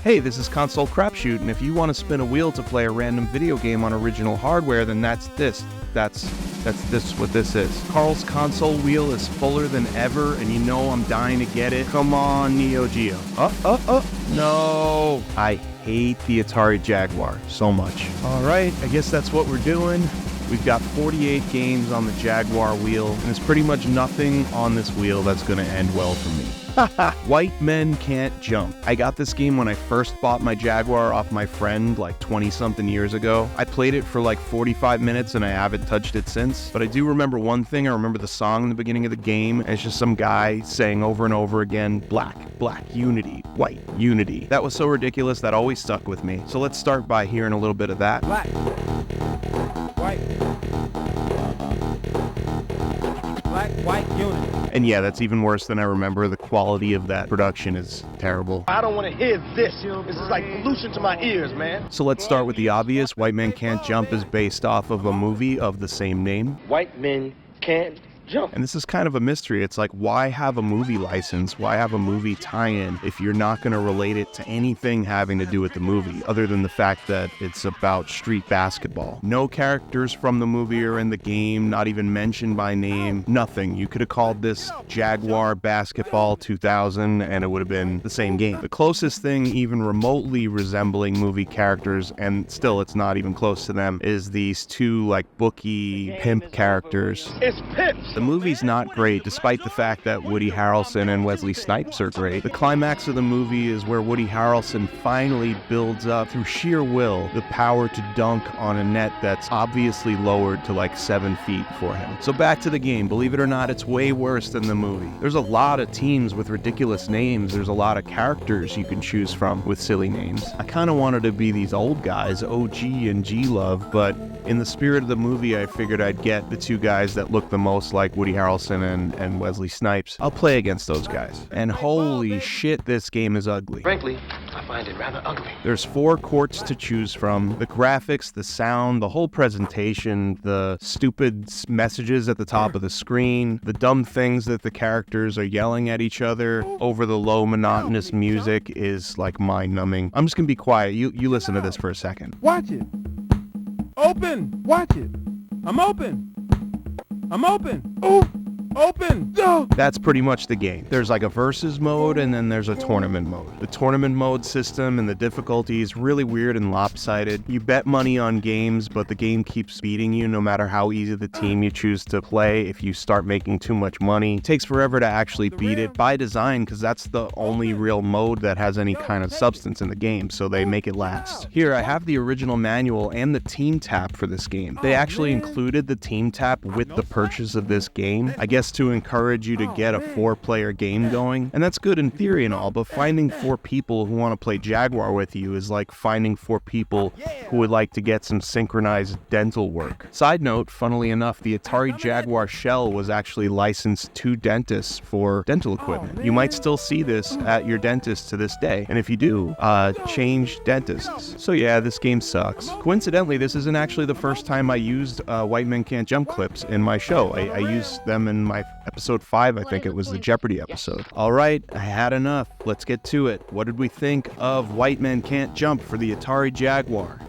Hey, this is Console Crapshoot, and if you want to spin a wheel to play a random video game on original hardware, then that's what this is. Carl's console wheel is fuller than ever, and you know I'm dying to get it. Come on, Neo Geo. No. I hate the Atari Jaguar so much. All right, I guess that's what we're doing. We've got 48 games on the Jaguar wheel, and there's pretty much nothing on this wheel that's going to end well for me. White Men Can't Jump. I got this game when I first bought my Jaguar off my friend like 20-something years ago. I played it for like 45 minutes and I haven't touched it since. But I do remember one thing. I remember the song in the beginning of the game. And it's just some guy saying over and over again, black, unity, white, unity. That was so ridiculous that always stuck with me. So let's start by hearing a little bit of that. Black, white, unity. And yeah, that's even worse than I remember. The quality of that production is terrible. I don't want to hear this. This is like pollution to my ears, man. So let's start with the obvious. White Men Can't Jump is based off of a movie of the same name. White men can't jump. And this is kind of a mystery. It's like, why have a movie license? Why have a movie tie-in if you're not going to relate it to anything having to do with the movie, other than the fact that it's about street basketball? No characters from the movie are in the game, not even mentioned by name, nothing. You could have called this Jaguar Basketball 2000 and it would have been the same game. The closest thing even remotely resembling movie characters, and still it's not even close to them, is these two like bookie pimp characters. It's pimps! The movie's not great, despite the fact that Woody Harrelson and Wesley Snipes are great. The climax of the movie is where Woody Harrelson finally builds up, through sheer will, the power to dunk on a net that's obviously lowered to like 7 feet for him. So back to the game. Believe it or not, it's way worse than the movie. There's a lot of teams with ridiculous names. There's a lot of characters you can choose from with silly names. I kind of wanted to be these old guys, OG and G-Love, but in the spirit of the movie, I figured I'd get the two guys that look the most like Woody Harrelson and Wesley Snipes. I'll play against those guys. And holy shit, this game is ugly. Frankly, I find it rather ugly. There's 4 courts to choose from. The graphics, the sound, the whole presentation, the stupid messages at the top of the screen, the dumb things that the characters are yelling at each other over the low monotonous music is like mind-numbing. I'm just gonna be quiet. You listen to this for a second. Watch it. Open. Watch it. I'm open. Oh, open. No. That's pretty much the game. There's like a versus mode and then there's a tournament mode. The tournament mode system and the difficulty is really weird and lopsided. You bet money on games, but the game keeps beating you no matter how easy the team you choose to play. If you start making too much money, it takes forever to actually beat it by design, because that's the only real mode that has any kind of substance in the game, so they make it last. Here, I have the original manual and the team tap for this game. They actually included the team tap with the purchase of this game, I guess to encourage you to get a 4-player game going. And that's good in theory and all, but finding 4 people who want to play Jaguar with you is like finding 4 people who would like to get some synchronized dental work. Side note, funnily enough, the Atari Jaguar shell was actually licensed to dentists for dental equipment. You might still see this at your dentist to this day. And if you do, change dentists. So yeah, this game sucks. Coincidentally, this isn't actually the first time I used White Men Can't Jump clips in my show. I used them in my episode 5, I think it was the Jeopardy episode. All right, I had enough. Let's get to it. What did we think of White Men Can't Jump for the Atari Jaguar?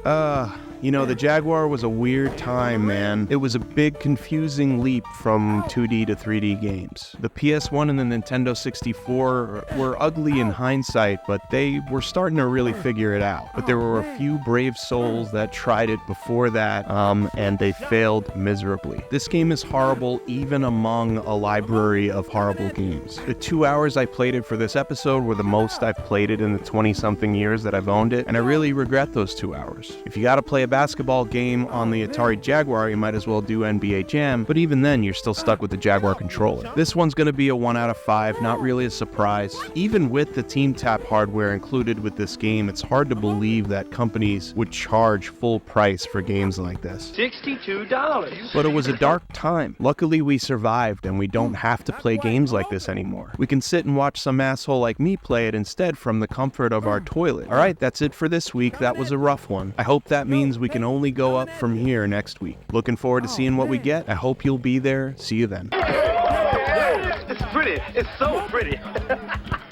You know, the Jaguar was a weird time, man. It was a big, confusing leap from 2D to 3D games. The PS1 and the Nintendo 64 were ugly in hindsight, but they were starting to really figure it out. But there were a few brave souls that tried it before that, and they failed miserably. This game is horrible, even among a library of horrible games. The 2 hours I played it for this episode were the most I've played it in the 20-something years that I've owned it, and I really regret those 2 hours. If you gotta play a basketball game on the Atari Jaguar, you might as well do NBA Jam, but even then you're still stuck with the Jaguar controller. This one's gonna be a 1 out of 5, not really a surprise. Even with the Team Tap hardware included with this game, it's hard to believe that companies would charge full price for games like this. $62. But it was a dark time. Luckily we survived and we don't have to play games like this anymore. We can sit and watch some asshole like me play it instead from the comfort of our toilet. Alright, that's it for this week. That was a rough one. I hope that means we can only go up from here next week. Looking forward to seeing what we get. I hope you'll be there. See you then. It's pretty. It's so pretty.